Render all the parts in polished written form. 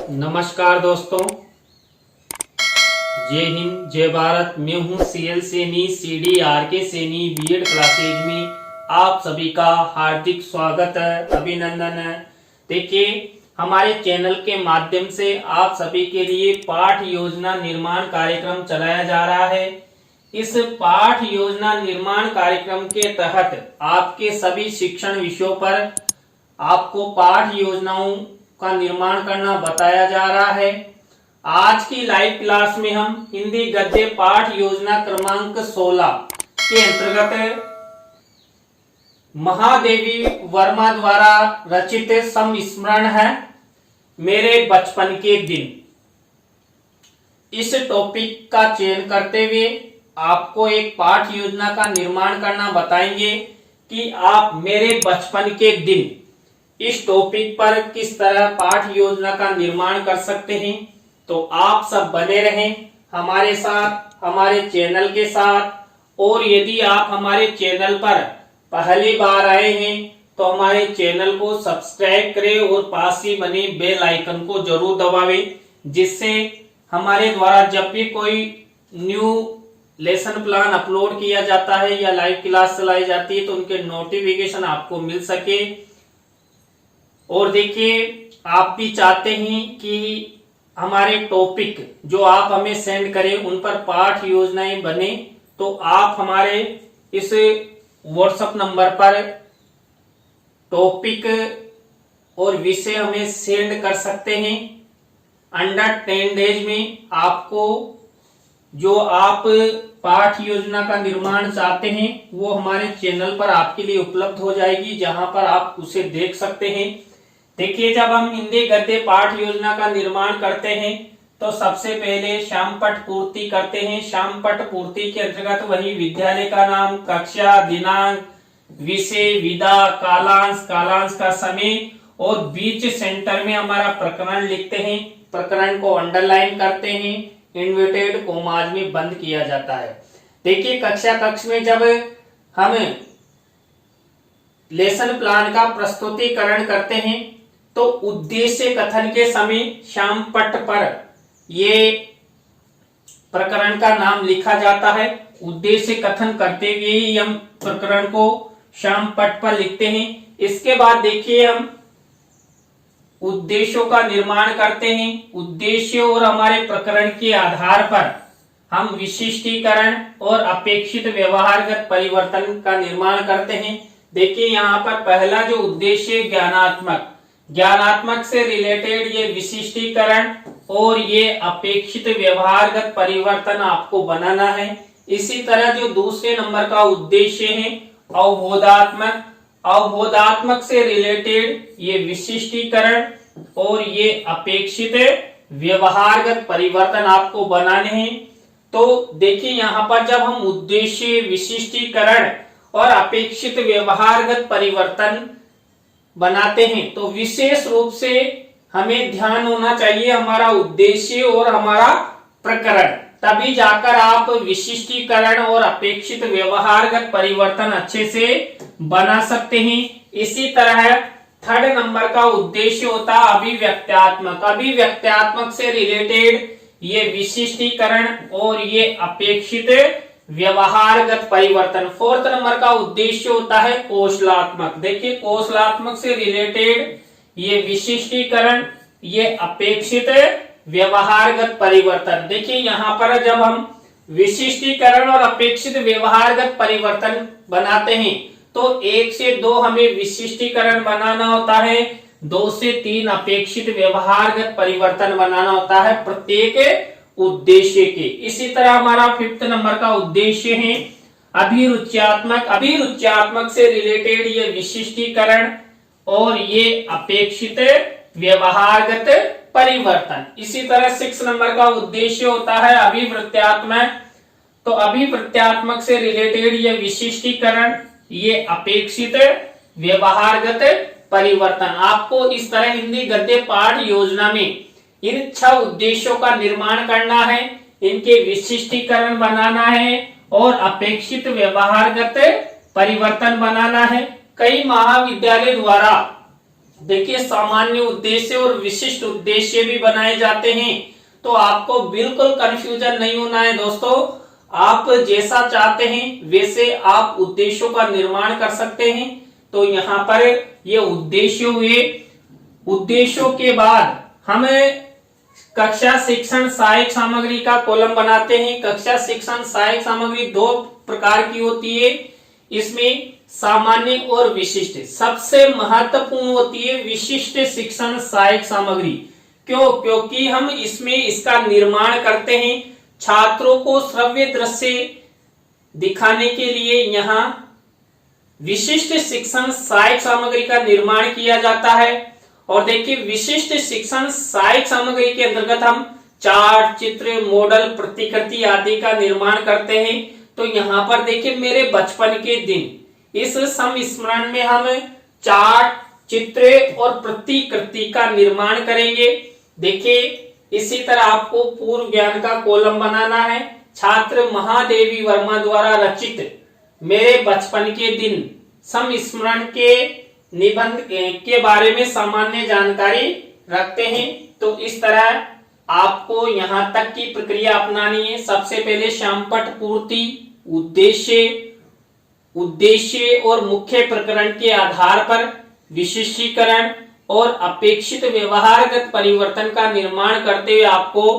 नमस्कार दोस्तों, जय हिंद जय भारत। मैं हूं CL Saini CDRK Saini BEd classes में आप सभी का हार्दिक स्वागत है, अभिनंदन है। देखिए, हमारे चैनल के माध्यम से आप सभी के लिए पाठ योजना निर्माण कार्यक्रम चलाया जा रहा है। इस पाठ योजना निर्माण कार्यक्रम के तहत आपके सभी शिक्षण विषयों पर आपको पाठ योजनाओं का निर्माण करना बताया जा रहा है। आज की लाइव क्लास में हम हिंदी गद्य पाठ योजना क्रमांक 16 के अंतर्गत महादेवी वर्मा द्वारा रचित संस्मरण है मेरे बचपन के दिन, इस टॉपिक का चयन करते हुए आपको एक पाठ योजना का निर्माण करना बताएंगे कि आप मेरे बचपन के दिन इस टॉपिक पर किस तरह पाठ योजना का निर्माण कर सकते हैं। तो आप सब बने रहें हमारे साथ, हमारे चैनल के साथ। और यदि आप हमारे चैनल पर पहली बार आए हैं तो हमारे चैनल को सब्सक्राइब करें और पास ही बने बेल आइकन को जरूर दबावें, जिससे हमारे द्वारा जब भी कोई न्यू लेसन प्लान अपलोड किया जाता है या लाइव क्लास चलाई जाती है तो उनके नोटिफिकेशन आपको मिल सके। और देखिए, आप भी चाहते हैं कि हमारे टॉपिक जो आप हमें सेंड करें उन पर पाठ योजनाएं बने, तो आप हमारे इस व्हाट्सएप नंबर पर टॉपिक और विषय हमें सेंड कर सकते हैं। अंडर 10 डेज में आपको जो आप पाठ योजना का निर्माण चाहते हैं वो हमारे चैनल पर आपके लिए उपलब्ध हो जाएगी, जहां पर आप उसे देख सकते हैं। देखिए, जब हम हिंदी गद्य पाठ योजना का निर्माण करते हैं तो सबसे पहले शामपट पूर्ति करते हैं। शामपट पूर्ति के अंतर्गत वही विद्यालय का नाम, कक्षा, दिनांक, विषय, विधा, कालांश, कालांश का समय और बीच सेंटर में हमारा प्रकरण लिखते हैं। प्रकरण को अंडरलाइन करते हैं, इन्वर्टेड कोमाज में बंद किया जाता है। देखिए, कक्षा कक्ष में जब हम लेसन प्लान का प्रस्तुतिकरण करते हैं तो उद्देश्य कथन के समय शामपट पर ये प्रकरण का नाम लिखा जाता है। उद्देश्य कथन करते हुए ही हम प्रकरण को शामपट पर लिखते हैं। इसके बाद देखिए, हम उद्देश्यों का निर्माण करते हैं। उद्देश्य और हमारे प्रकरण के आधार पर हम विशिष्टीकरण और अपेक्षित व्यवहारगत परिवर्तन का निर्माण करते हैं। देखिए, यहाँ पर पहला जो उद्देश्य ज्ञानात्मक से रिलेटेड ये विशिष्टीकरण और ये अपेक्षित व्यवहारगत परिवर्तन आपको बनाना है। इसी तरह जो दूसरे नंबर का उद्देश्य है अवबोधात्मक से रिलेटेड ये विशिष्टीकरण और ये अपेक्षित व्यवहारगत परिवर्तन आपको बनाने हैं। तो देखिए, यहाँ पर जब हम उद्देश्य, विशिष्टीकरण और अपेक्षित व्यवहारगत परिवर्तन बनाते हैं तो विशेष रूप से हमें ध्यान होना चाहिए हमारा उद्देश्य और हमारा प्रकरण, तभी जाकर आप विशिष्टीकरण और अपेक्षित व्यवहारगत परिवर्तन अच्छे से बना सकते हैं। इसी तरह थर्ड नंबर का उद्देश्य होता है अभिव्यक्त्यात्मक से रिलेटेड ये विशिष्टीकरण और ये अपेक्षित व्यवहारगत परिवर्तन। फोर्थ नंबर का उद्देश्य होता है कौशलात्मक। देखिए, कौशलात्मक से रिलेटेड ये विशिष्टीकरण, ये अपेक्षित व्यवहारगत परिवर्तन। देखिए, यहाँ पर जब हम विशिष्टीकरण और अपेक्षित व्यवहारगत परिवर्तन बनाते हैं तो 1 से 2 हमें विशिष्टीकरण बनाना होता है, 2 से 3 अपेक्षित व्यवहारगत परिवर्तन बनाना होता है प्रत्येक उद्देश्य के। इसी तरह हमारा 5th नंबर का उद्देश्य है अभिरुच्यात्मक से रिलेटेड ये विशिष्टीकरण और ये अपेक्षित व्यवहारगत परिवर्तन। इसी तरह 6 नंबर का उद्देश्य होता है अभिवृत्त्यात्मक। तो अभिवृत्त्यात्मक से रिलेटेड ये विशिष्टीकरण, ये अपेक्षित व्यवहारगत परिवर्तन। आपको इस तरह हिंदी गद्य पाठ योजना में इन 6 उद्देश्यों का निर्माण करना है, इनके विशिष्टीकरण बनाना है और अपेक्षित व्यवहारगत परिवर्तन बनाना है। कई महाविद्यालय द्वारा देखिए सामान्य उद्देश्य और विशिष्ट उद्देश्य भी बनाए जाते हैं, तो आपको बिल्कुल कंफ्यूजन नहीं होना है दोस्तों। आप जैसा चाहते हैं वैसे आप उद्देश्यों का निर्माण कर सकते हैं। तो यहाँ पर ये उद्देश्य हुए। उद्देश्यों के बाद हम कक्षा शिक्षण सहायक सामग्री का कॉलम बनाते हैं। कक्षा शिक्षण सहायक सामग्री दो प्रकार की होती है, इसमें सामान्य और विशिष्ट। सबसे महत्वपूर्ण होती है विशिष्ट शिक्षण सहायक सामग्री। क्यों? क्योंकि हम इसमें इसका निर्माण करते हैं, छात्रों को श्रव्य दृश्य दिखाने के लिए यहाँ विशिष्ट शिक्षण सहायक सामग्री का निर्माण किया जाता है। और देखिए विशिष्ट शिक्षण सहायक सामग्री के अंतर्गत हम चार्ट, चित्र, मॉडल, प्रतिकृति आदि का निर्माण करते हैं। तो यहाँ पर देखिए मेरे बचपन के दिन, इस संस्मरण में हम चार्ट, चित्र और प्रतिकृति का निर्माण करेंगे। देखिए इसी तरह आपको पूर्व ज्ञान का कॉलम बनाना है। छात्र महादेवी वर्मा द्वारा रचित मेरे बचपन के दिन संस्मरण के निबंध के बारे में सामान्य जानकारी रखते हैं। तो इस तरह आपको यहां तक की प्रक्रिया अपनानी है। सबसे पहले श्यामपट्ट पूर्ति, उद्देश्य और मुख्य प्रकरण के आधार पर विशिष्टीकरण और अपेक्षित व्यवहारगत परिवर्तन का निर्माण करते हुए आपको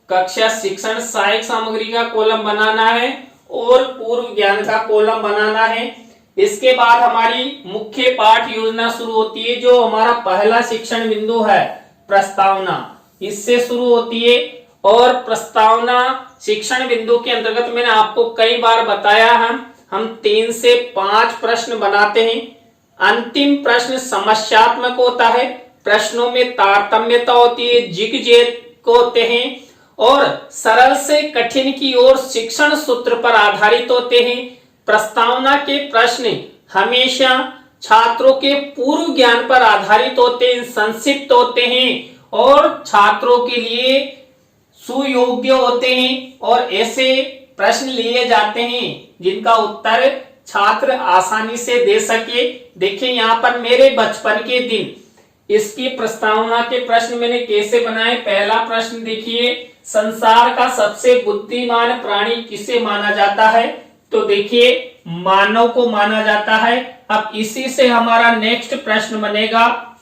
कक्षा शिक्षण सहायक सामग्री का कॉलम बनाना है और पूर्व ज्ञान का कॉलम बनाना है। इसके बाद हमारी मुख्य पाठ योजना शुरू होती है, जो हमारा पहला शिक्षण बिंदु है प्रस्तावना, इससे शुरू होती है। और प्रस्तावना शिक्षण बिंदु के अंतर्गत मैंने आपको कई बार बताया, हम 3 से 5 प्रश्न बनाते हैं। अंतिम प्रश्न समस्यात्मक होता है, प्रश्नों में तारतम्यता होती है, जिग-जैग होते हैं और सरल से कठिन की ओर शिक्षण सूत्र पर आधारित होते हैं। प्रस्तावना के प्रश्न हमेशा छात्रों के पूर्व ज्ञान पर आधारित होते हैं, संक्षिप्त होते हैं और छात्रों के लिए सुयोग्य होते हैं और ऐसे प्रश्न लिए जाते हैं जिनका उत्तर छात्र आसानी से दे सके। देखिए यहाँ पर मेरे बचपन के दिन, इसकी प्रस्तावना के प्रश्न मैंने कैसे बनाए। पहला प्रश्न देखिए, संसार का सबसे बुद्धिमान प्राणी किसे माना जाता है? तो देखिए मानव को माना जाता है। अब इसी से हमारा नेक्स्ट प्रश्न बनेगा,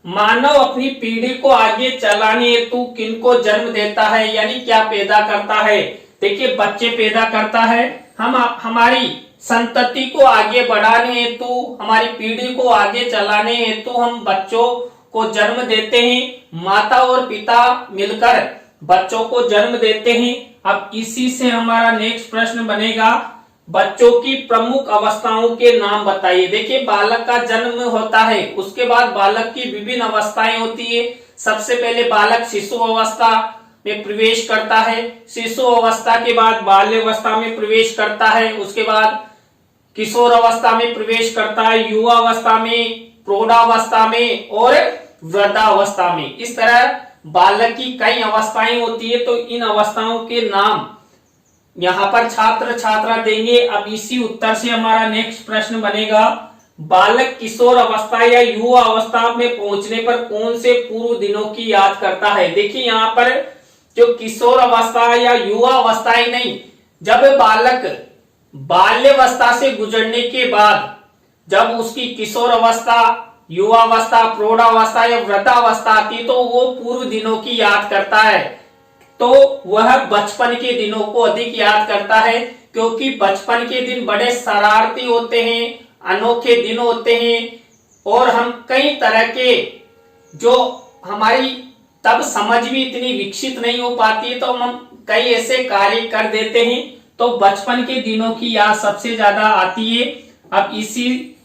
मानव अपनी पीढ़ी को आगे चलाने हेतु किनको जन्म देता है, यानी क्या पैदा करता है? देखिए बच्चे पैदा करता है। हम हमारी संतति को आगे बढ़ाने हेतु, हमारी पीढ़ी को आगे चलाने हेतु हम बच्चों को जन्म देते हैं। माता और पिता मिलकर बच्चों को जन्म देते हैं। अब इसी से हमारा नेक्स्ट प्रश्न बनेगा, बच्चों की प्रमुख अवस्थाओं के नाम बताइए। देखिए बालक का जन्म होता है, उसके बाद बालक की विभिन्न अवस्थाएं होती है। सबसे पहले बालक शिशु अवस्था में प्रवेश करता है, शिशु अवस्था के बाद बाल्य अवस्था में प्रवेश करता है, उसके बाद किशोर अवस्था में प्रवेश करता है, युवा अवस्था में, प्रौढ़ावस्था में और वृद्धावस्था में। इस तरह बालक की कई अवस्थाएं होती है, तो इन अवस्थाओं के नाम यहाँ पर छात्र छात्रा देंगे। अब इसी उत्तर से हमारा नेक्स्ट प्रश्न बनेगा, बालक किशोर अवस्था या युवा अवस्था में पहुंचने पर कौन से पूर्व दिनों की याद करता है? देखिए यहाँ पर जो किशोर अवस्था या युवा अवस्था ही नहीं, जब बालक बाल्यावस्था से गुजरने के बाद जब उसकी किशोर अवस्था, युवा अवस्था, प्रौढ़ावस्था या वृद्धावस्था आती है, तो वो पूर्व दिनों की याद करता है। तो वह बचपन के दिनों को अधिक याद करता है, क्योंकि बचपन के दिन बड़े शरारती होते हैं, अनोखे दिन होते हैं और हम कई तरह के, जो हमारी तब समझ भी इतनी विकसित नहीं हो पाती है, तो हम कई ऐसे कार्य कर देते हैं। तो बचपन के दिनों की याद सबसे ज्यादा आती है। अब इसी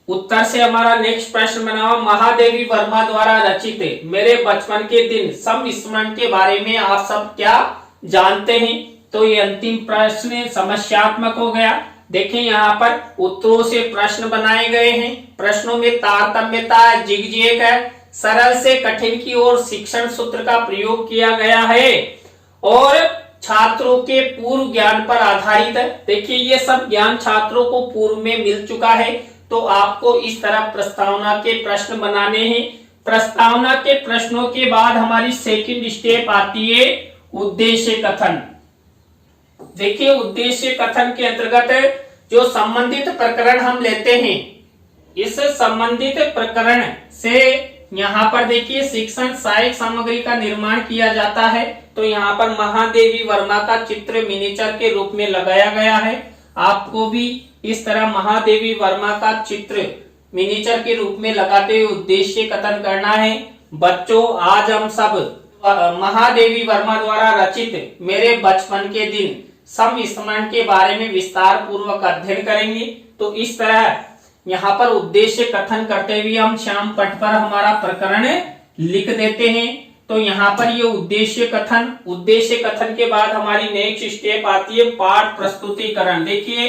उत्तर से हमारा नेक्स्ट प्रश्न बना हुआ, महादेवी वर्मा द्वारा रचित मेरे बचपन के दिन संस्मरण के बारे में आप सब क्या जानते हैं? तो ये अंतिम प्रश्न समस्यात्मक हो गया। देखें यहाँ पर उत्तरों से प्रश्न बनाए गए हैं, प्रश्नों में तारतम्यता, जिग-जैग है, सरल से कठिन की ओर शिक्षण सूत्र का प्रयोग किया गया है और छात्रों के पूर्व ज्ञान पर आधारित है। देखिए ये सब ज्ञान छात्रों को पूर्व में मिल चुका है, तो आपको इस तरह प्रस्तावना के प्रश्न बनाने हैं। प्रस्तावना के प्रश्नों के बाद हमारी सेकंड स्टेप आती है उद्देश्य कथन। देखिए, उद्देश्य कथन के अंतर्गत जो संबंधित प्रकरण हम लेते हैं, इस संबंधित प्रकरण से यहाँ पर देखिए शिक्षण सहायक सामग्री का निर्माण किया जाता है। तो यहाँ पर महादेवी वर्मा का चित्र मिनिएचर के रूप में लगाया गया है। आपको भी इस तरह महादेवी वर्मा का चित्र मिनिएचर के रूप में लगाते हुए उद्देश्य कथन करना है। बच्चों, आज हम सब महादेवी वर्मा द्वारा रचित मेरे बचपन के दिन संस्मरण के बारे में विस्तार पूर्वक अध्ययन करेंगे। तो इस तरह यहाँ पर उद्देश्य कथन करते हुए हम श्याम पट पर हमारा प्रकरण लिख देते हैं। तो यहाँ पर ये उद्देश्य कथन के बाद हमारी नेक्स्ट स्टेप आती है पाठ प्रस्तुतिकरण। देखिए,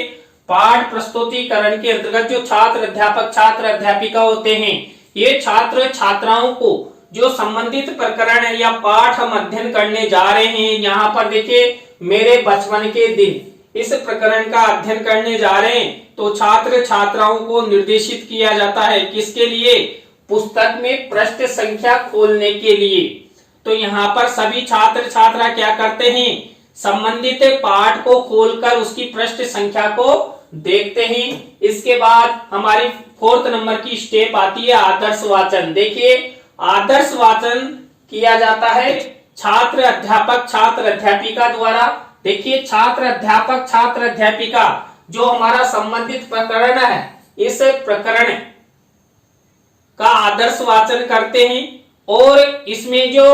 पाठ प्रस्तुतिकरण के अंतर्गत जो छात्र अध्यापक छात्र अध्यापिका होते हैं, ये छात्र छात्राओं को जो संबंधित प्रकरण या पाठ हम अध्ययन करने जा रहे हैं, यहाँ पर देखिए मेरे बचपन के दिन, इस प्रकरण का अध्ययन करने जा रहे हैं, तो छात्र छात्राओं को निर्देशित किया जाता है किसके लिए? पुस्तक में पृष्ठ संख्या खोलने के लिए। तो यहाँ पर सभी छात्र छात्रा क्या करते हैं? संबंधित पाठ को खोलकर उसकी पृष्ठ संख्या को देखते हैं। इसके बाद हमारी 4th नंबर की स्टेप आती है आदर्श वाचन। देखिए, आदर्श वाचन किया जाता है छात्र अध्यापक छात्र अध्यापिका द्वारा। देखिए, छात्र अध्यापक छात्र अध्यापिका जो हमारा संबंधित प्रकरण है, इस प्रकरण का आदर्श वाचन करते हैं और इसमें जो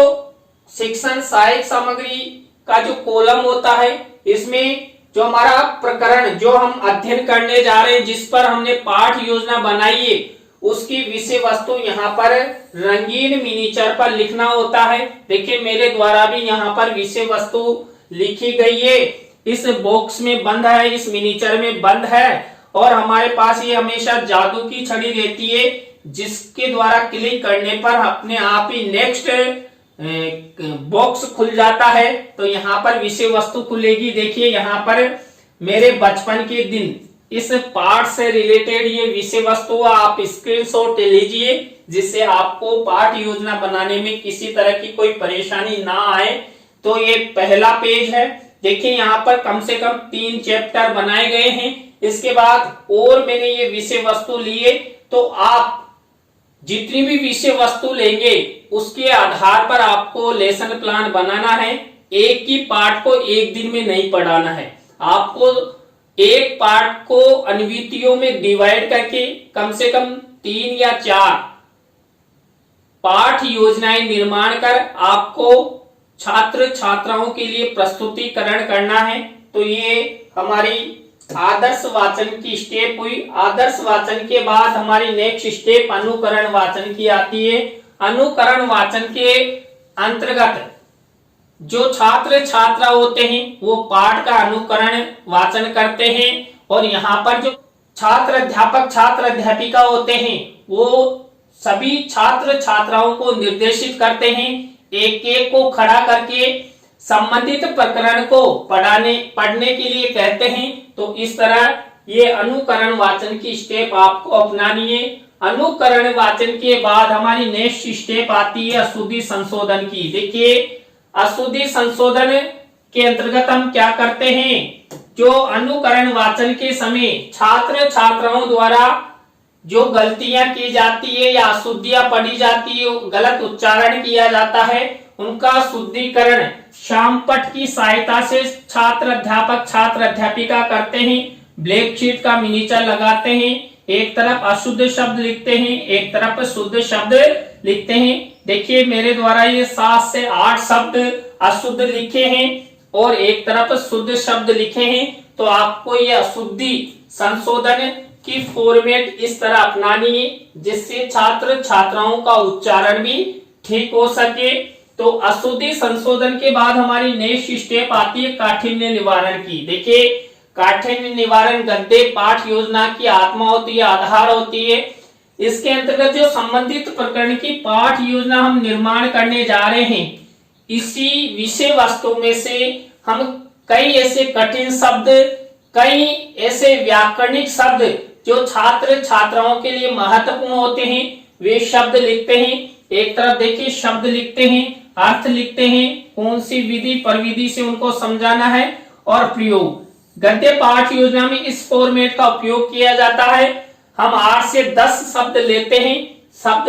शिक्षण सहायक सामग्री का जो कॉलम होता है, इसमें जो हमारा प्रकरण जो हम अध्ययन करने जा रहे हैं, जिस पर हमने पाठ योजना बनाई है, उसकी विषय वस्तु यहाँ पर रंगीन मिनिएचर पर लिखना होता है। देखिए, मेरे द्वारा भी यहाँ पर विषय वस्तु लिखी गई है। इस बॉक्स में बंद है, इस मिनिएचर में बंद है और हमारे पास ये हमेशा जादू की छड़ी रहती है, जिसके द्वारा क्लिक करने पर अपने आप ही नेक्स्ट बॉक्स खुल जाता है। तो यहाँ पर विषय वस्तु खुलेगी। देखिए, यहाँ पर मेरे बचपन के दिन, इस पाठ से रिलेटेड ये विषय वस्तु आप स्क्रीनशॉट लीजिए, जिससे आपको पाठ योजना बनाने में किसी तरह की कोई परेशानी ना आए। तो ये पहला पेज है। देखिए, यहाँ पर कम से कम 3 चैप्टर बनाए गए हैं। इसके बाद और मैंने ये विषय वस्तु लिए, तो आप जितनी भी विषय वस्तु लेंगे उसके आधार पर आपको लेसन प्लान बनाना है। एक ही पाठ को एक दिन में नहीं पढ़ाना है। आपको एक पाठ को अनुवितियों में डिवाइड करके कम से कम 3 या 4 पाठ योजनाएं निर्माण कर आपको छात्र छात्राओं के लिए प्रस्तुतिकरण करना है। तो ये हमारी आदर्श वाचन की स्टेप हुई। आदर्श वाचन के बाद हमारी नेक्स्ट स्टेप अनुकरण वाचन की आती है। अनुकरण वाचन के अंतर्गत जो छात्र छात्रा होते हैं वो पाठ का अनुकरण वाचन करते हैं और यहाँ पर जो छात्र अध्यापक छात्र अध्यापिका होते हैं वो सभी छात्र छात्राओं को निर्देशित करते हैं, एक एक को खड़ा करके संबंधित प्रकरण को पढ़ने के लिए कहते हैं। तो इस तरह ये अनुकरण वाचन की स्टेप आपको अपनानी है। अनुकरण वाचन के बाद हमारी नेक्स्ट स्टेप आती है अशुद्धि संशोधन की। देखिए, अशुद्धि संशोधन के अंतर्गत हम क्या करते हैं? जो अनुकरण वाचन के समय छात्र छात्राओं द्वारा जो गलतियां की जाती है या अशुद्धियां पढ़ी जाती है, गलत उच्चारण किया जाता है, उनका शुद्धिकरण श्यामपट्ट की सहायता से छात्र अध्यापक छात्र अध्यापिका करते हैं। ब्लैक शीट का मिनिएचर लगाते हैं, एक तरफ अशुद्ध शब्द लिखते हैं, एक तरफ शुद्ध शब्द लिखते हैं। देखिए, मेरे द्वारा ये 7 से 8 शब्द अशुद्ध लिखे हैं और एक तरफ शुद्ध शब्द लिखे हैं। तो आपको ये अशुद्धि संशोधन की फॉर्मेट इस तरह अपनानी है, जिससे छात्र छात्राओं का उच्चारण भी ठीक हो सके। तो अशुद्धि संशोधन के बाद हमारी नेक्स्ट स्टेप आती है काठिन्य निवारण की। देखिए, काठिन्य निवारण गद्य पाठ योजना की आत्मा होती है, आधार होती है। इसके अंतर्गत जो संबंधित प्रकरण की पाठ योजना हम निर्माण करने जा रहे हैं, इसी विषय वस्तु में से हम कई ऐसे कठिन शब्द, कई ऐसे व्याकरणिक शब्द जो छात्र छात्राओं के लिए महत्वपूर्ण होते हैं वे शब्द लिखते हैं। एक तरफ देखिए शब्द लिखते हैं, अर्थ लिखते हैं, कौन सी विधि परविधि से उनको समझाना है और प्रयोग। गद्य पाठ योजना में इस फॉर्मेट का उपयोग किया जाता है। हम 8 से 10 शब्द लेते हैं, शब्द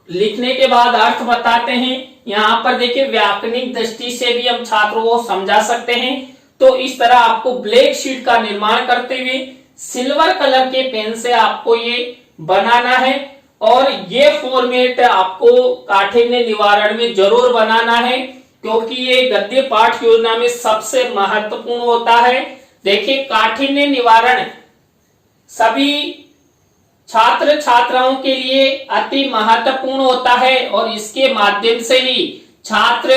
लिखने के बाद अर्थ बताते हैं। यहाँ पर देखिए व्याकरणिक दृष्टि से भी हम छात्रों को समझा सकते हैं। तो इस तरह आपको ब्लैक शीट का निर्माण करते हुए सिल्वर कलर के पेन से आपको ये बनाना है और ये फॉर्मेट आपको काठिन्य निवारण में जरूर बनाना है, क्योंकि ये गद्य पाठ योजना में सबसे महत्वपूर्ण होता है। देखिए काठिन्य निवारण सभी छात्र छात्राओं के लिए अति महत्वपूर्ण होता है और इसके माध्यम से ही छात्र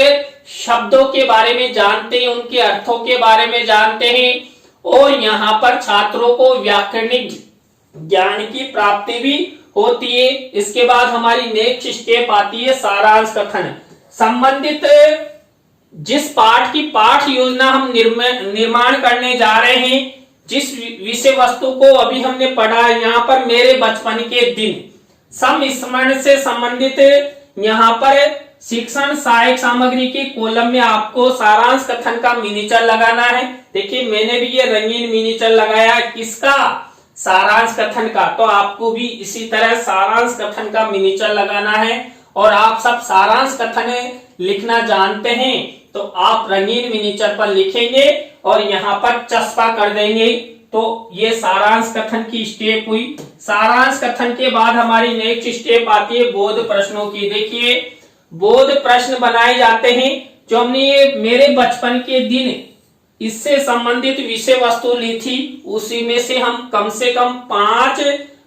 शब्दों के बारे में जानते हैं, उनके अर्थों के बारे में जानते हैं और यहाँ पर छात्रों को व्याकरणिक ज्ञान की प्राप्ति भी होती है। इसके बाद हमारी नेक्स्ट स्टेप आती है सारांश कथन। संबंधित जिस पाठ की पाठ योजना हम निर्माण करने जा रहे हैं, जिस विषय वस्तु को अभी हमने पढ़ा है, यहाँ पर मेरे बचपन के दिन संस्मरण से संबंधित यहाँ पर शिक्षण सहायक सामग्री के कॉलम में आपको सारांश कथन का मिनीचर लगाना है। देखिए मैंने भी ये रंगीन मिनीचर लगाया है, किसका? सारांश कथन का। तो आपको भी इसी तरह सारांश कथन का मिनीचर लगाना है और आप सब सारांश कथन लिखना जानते हैं तो आप रंगीन मिनीचर पर लिखेंगे और यहाँ पर चस्पा कर देंगे। तो ये सारांश कथन की स्टेप हुई। सारांश कथन के बाद हमारी नेक्स्ट स्टेप आती है बोध प्रश्नों की। देखिए बोध प्रश्न बनाए जाते हैं। जो हमने ये मेरे बचपन के दिन इससे संबंधित विषय वस्तु ली थी, उसी में से हम कम से कम 5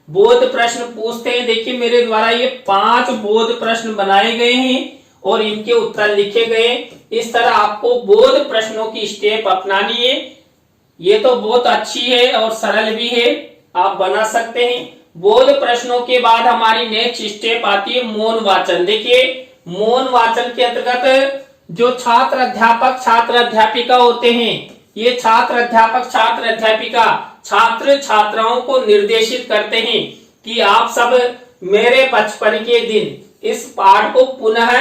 बोध प्रश्न पूछते हैं। देखिए मेरे द्वारा ये 5 बोध प्रश्न बनाए गए हैं और इनके उत्तर लिखे गए। इस तरह आपको बोध प्रश्नों की स्टेप अपनानी है। ये तो बहुत अच्छी है और सरल भी है, आप बना सकते हैं। बोध प्रश्नों के बाद हमारी नेक्स्ट स्टेप आती है मौन वाचन। देखिए मौन वाचन के अंतर्गत जो छात्र अध्यापक छात्र अध्यापिका होते हैं, ये छात्र अध्यापक छात्र अध्यापिका छात्र छात्राओं को निर्देशित करते हैं कि आप सब मेरे बचपन के दिन इस पाठ को पुनः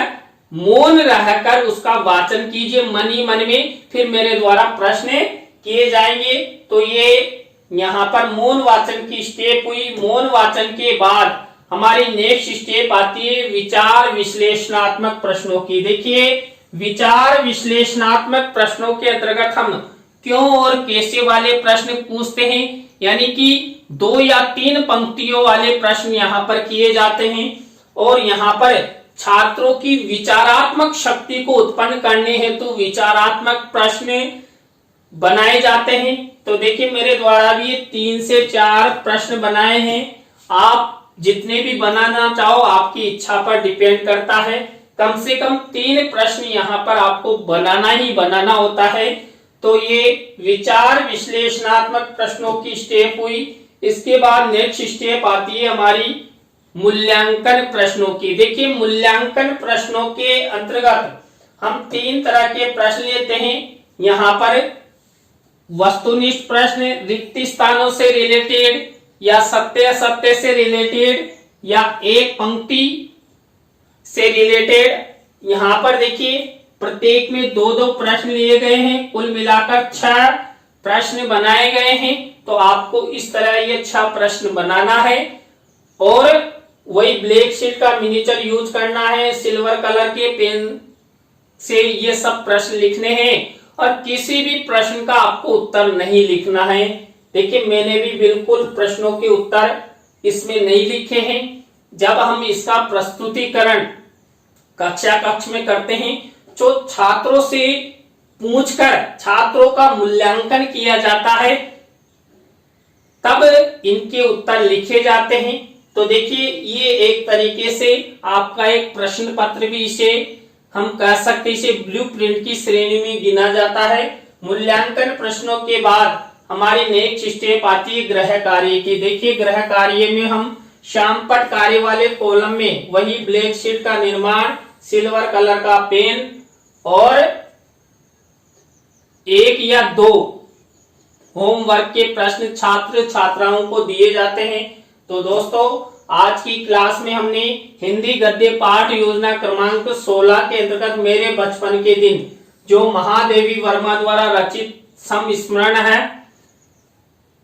मौन रहकर उसका वाचन कीजिए मन ही मन में, फिर मेरे द्वारा प्रश्न किए जाएंगे। तो ये यहाँ पर मौन वाचन की स्टेप हुई। मौन वाचन के बाद हमारी नेक्स्ट स्टेप आती है विचार विश्लेषणात्मक प्रश्नों की। देखिए विचार विश्लेषणात्मक प्रश्नों के अंतर्गत हम क्यों और कैसे वाले प्रश्न पूछते हैं, यानी कि 2 या 3 पंक्तियों वाले प्रश्न यहाँ पर किए जाते हैं और यहाँ पर छात्रों की विचारात्मक शक्ति को उत्पन्न करने हेतु विचारात्मक प्रश्न बनाए जाते हैं। तो देखिए मेरे द्वारा भी 3 से 4 प्रश्न बनाए हैं। आप जितने भी बनाना चाहो आपकी इच्छा पर डिपेंड करता है। कम से कम 3 प्रश्न यहाँ पर आपको बनाना ही बनाना होता है। तो ये विचार विश्लेषणात्मक प्रश्नों की स्टेप हुई। इसके बाद नेक्स्ट स्टेप आती है हमारी मूल्यांकन प्रश्नों की। देखिए मूल्यांकन प्रश्नों के अंतर्गत हम 3 तरह के प्रश्न लेते हैं। यहाँ पर वस्तुनिष्ठ प्रश्न रिक्त स्थानों से रिलेटेड या सत्य असत्य से रिलेटेड या एक पंक्ति से रिलेटेड। यहाँ पर देखिए प्रत्येक में 2-2 प्रश्न लिए गए हैं, कुल मिलाकर 6 प्रश्न बनाए गए हैं। तो आपको इस तरह ये 6 प्रश्न बनाना है और वही ब्लैक शीट का मिनीचर यूज करना है, सिल्वर कलर के पेन से ये सब प्रश्न लिखने हैं और किसी भी प्रश्न का आपको उत्तर नहीं लिखना है। देखिए मैंने भी बिल्कुल प्रश्नों के उत्तर इसमें नहीं लिखे हैं। जब हम इसका प्रस्तुतिकरण कक्षा कक्ष में करते हैं जो छात्रों से पूछकर छात्रों का मूल्यांकन किया जाता है, तब इनके उत्तर लिखे जाते हैं। तो देखिए ये एक तरीके से आपका एक प्रश्न पत्र भी इसे हम कह सकते हैं, इसे ब्लूप्रिंट की श्रेणी में गिना जाता है। मूल्यांकन प्रश्नों के बाद हमारी नेक्स्ट स्टेप आती है गृह कार्य की। देखिए गृह कार्य में हम श्यामपट्ट कार्य वाले कॉलम में वही ब्लैक शीट का निर्माण, सिल्वर कलर का पेन और 1 या 2 होमवर्क के प्रश्न छात्र छात्राओं को दिए जाते हैं। तो दोस्तों आज की क्लास में हमने हिंदी गद्य पाठ योजना क्रमांक 16 के अंतर्गत मेरे बचपन के दिन, जो महादेवी वर्मा द्वारा रचित संस्मरण है,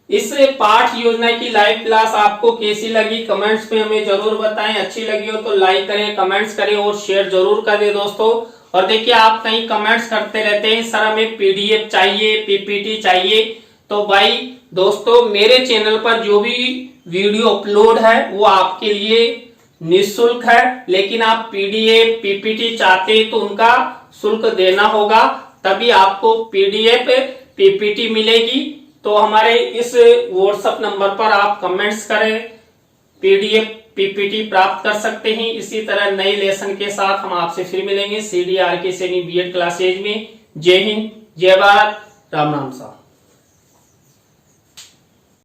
इस पाठ योजना की लाइव क्लास आपको कैसी लगी कमेंट्स में हमें जरूर बताएं। अच्छी लगी हो तो लाइक करें, कमेंट्स करें और शेयर जरूर करें दोस्तों। और देखिए आप कहीं कमेंट्स करते रहते हैं सर हमें पीडीएफ चाहिए, पीपीटी चाहिए। तो भाई दोस्तों मेरे चैनल पर जो भी वीडियो अपलोड है वो आपके लिए निःशुल्क है, लेकिन आप पीडीएफ पीपीटी चाहते हैं तो उनका शुल्क देना होगा, तभी आपको पीडीएफ पीपीटी मिलेगी। तो हमारे इस व्हाट्सएप नंबर पर आप कमेंट्स करें, पीडीएफ पीपीटी प्राप्त कर सकते हैं। इसी तरह नए लेसन के साथ हम आपसे फिर मिलेंगे CDRK सैनिक बीएड क्लासेज में। जय हिंद, जय भारत, राम राम साहब।